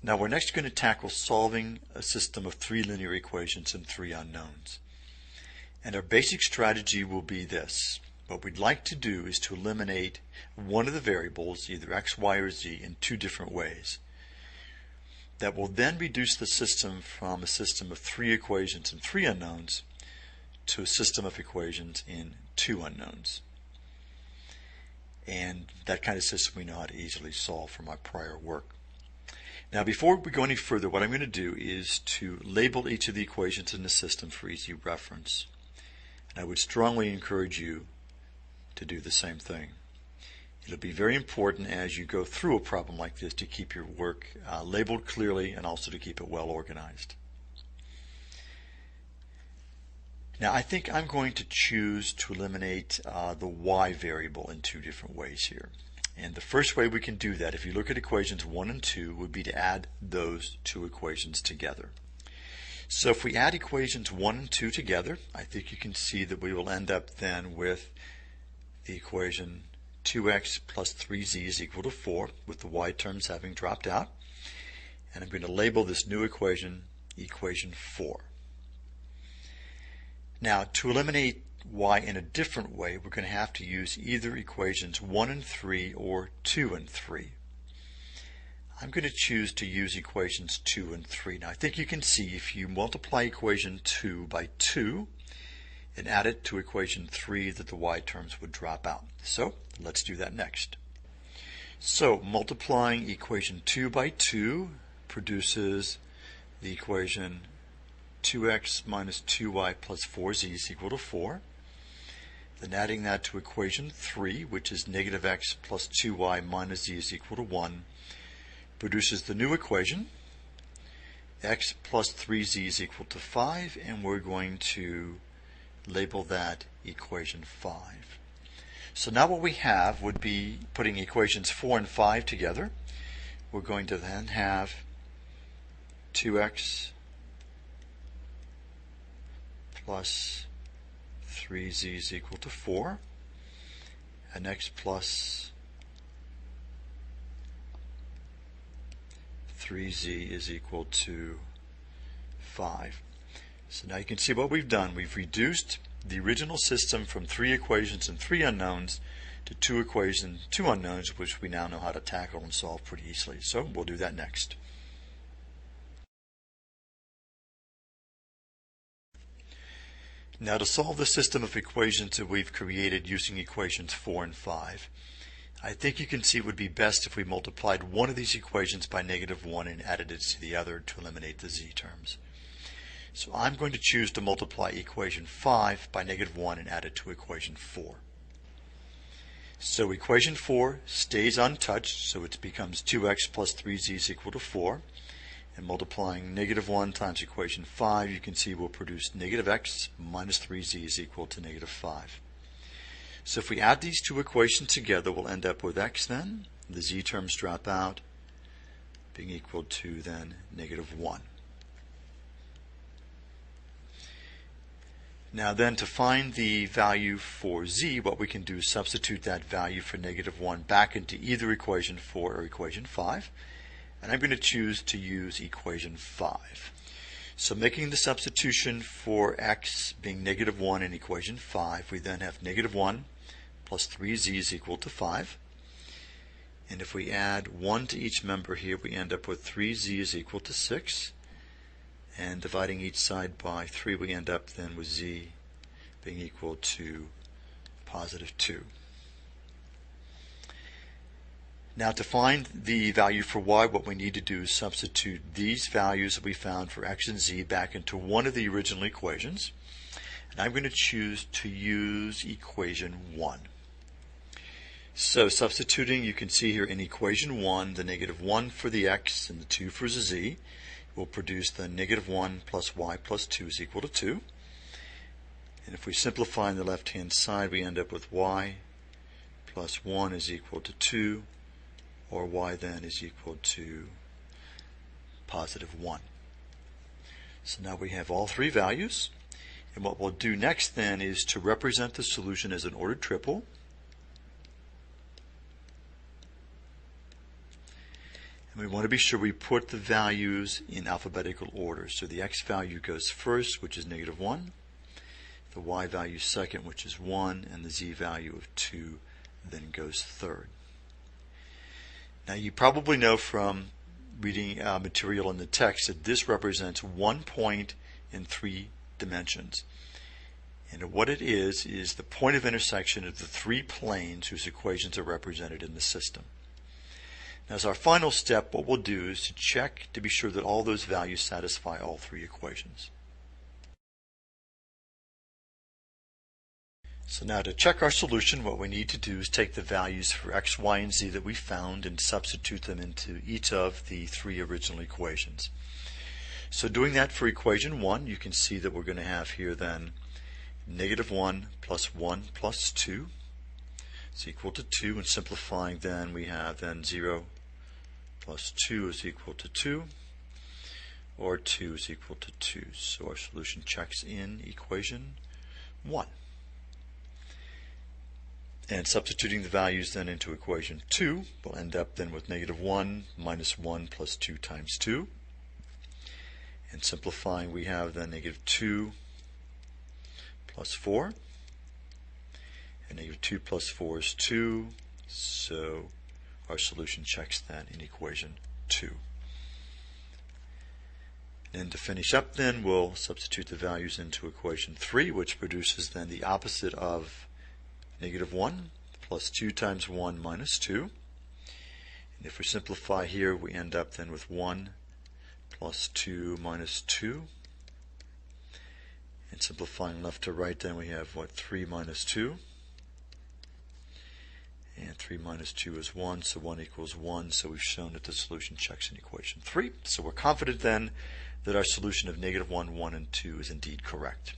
Now we're next going to tackle solving a system of 3 linear equations and 3 unknowns. And our basic strategy will be this. What we'd like to do is to eliminate one of the variables, either x, y, or z, in 2 different ways. That will then reduce the system from a system of 3 equations and 3 unknowns to a system of equations in 2 unknowns. And that kind of system we know how to easily solve from our prior work. Now before we go any further, what I'm going to do is to label each of the equations in the system for easy reference. And I would strongly encourage you to do the same thing. It'll be very important as you go through a problem like this to keep your work labeled clearly and also to keep it well organized. Now I think I'm going to choose to eliminate the y variable in 2 different ways here. And the first way we can do that, if you look at equations 1 and 2, would be to add those 2 equations together. So if we add equations 1 and 2 together, I think you can see that we will end up then with the equation 2x plus 3z is equal to 4, with the y terms having dropped out. And I'm going to label this new equation, equation 4. Now, to eliminate y in a different way, we're going to have to use either equations 1 and 3 or 2 and 3. I'm going to choose to use equations 2 and 3. Now, I think you can see if you multiply equation 2 by 2 and add it to equation 3 that the y terms would drop out. So, let's do that next. So, multiplying equation 2 by 2 produces the equation 2x minus 2y plus 4z is equal to 4. Then adding that to equation 3, which is negative x plus 2y minus z is equal to 1, produces the new equation, x plus 3z is equal to 5, and we're going to label that equation 5. So now what we have would be putting equations 4 and 5 together. We're going to then have 2x plus 3z is equal to 4, and x plus 3z is equal to 5. So now you can see what we've done. We've reduced the original system from 3 equations and 3 unknowns to 2 equations, 2 unknowns, which we now know how to tackle and solve pretty easily. So we'll do that next. Now to solve the system of equations that we've created using equations 4 and 5, I think you can see it would be best if we multiplied one of these equations by negative 1 and added it to the other to eliminate the z terms. So I'm going to choose to multiply equation 5 by negative 1 and add it to equation 4. So equation 4 stays untouched, so it becomes 2x plus 3z is equal to 4. And multiplying negative 1 times equation 5, you can see will produce negative x minus 3z is equal to negative 5. So if we add these 2 equations together, we'll end up with x then. The z terms drop out, being equal to then negative 1. Now then, to find the value for z, what we can do is substitute that value for negative 1 back into either equation 4 or equation 5. And I'm going to choose to use equation 5. So making the substitution for x being negative 1 in equation 5, we then have negative 1 plus 3z is equal to 5. And if we add 1 to each member here, we end up with 3z is equal to 6. And dividing each side by 3, we end up then with z being equal to positive 2. Now to find the value for y, what we need to do is substitute these values that we found for x and z back into one of the original equations. And I'm going to choose to use equation 1. So substituting, you can see here in equation 1, the negative 1 for the x and the 2 for the z will produce the negative 1 plus y plus 2 is equal to 2. And if we simplify on the left-hand side, we end up with y plus 1 is equal to 2, or y then is equal to positive 1. So now we have all 3 values. And what we'll do next then is to represent the solution as an ordered triple. And we want to be sure we put the values in alphabetical order. So the x value goes first, which is -1. The y value second, which is 1. And the z value of 2 then goes third. Now you probably know from reading material in the text that this represents 1 point in 3 dimensions. And what it is the point of intersection of the 3 planes whose equations are represented in the system. Now, as our final step, what we'll do is to check to be sure that all those values satisfy all 3 equations. So now to check our solution, what we need to do is take the values for x, y, and z that we found and substitute them into each of the 3 original equations. So doing that for equation 1, you can see that we're going to have here then -1 plus 1 plus 2 is equal to 2, and simplifying then we have then 0 plus 2 is equal to 2, or 2 is equal to 2. So our solution checks in equation 1. And substituting the values then into equation 2, we'll end up then with -1 minus 1 plus 2 times 2. And simplifying, we have then -2 plus 4. And -2 plus 4 is 2. So our solution checks then in equation 2. And to finish up then, we'll substitute the values into equation 3, which produces then the opposite of -1 plus 2 times 1 minus 2. And if we simplify here, we end up then with 1 plus 2 minus 2. And simplifying left to right, then we have what, 3 minus 2. And 3 minus 2 is 1, so 1 equals 1. So we've shown that the solution checks in equation 3. So we're confident then that our solution of -1, 1, and 2 is indeed correct.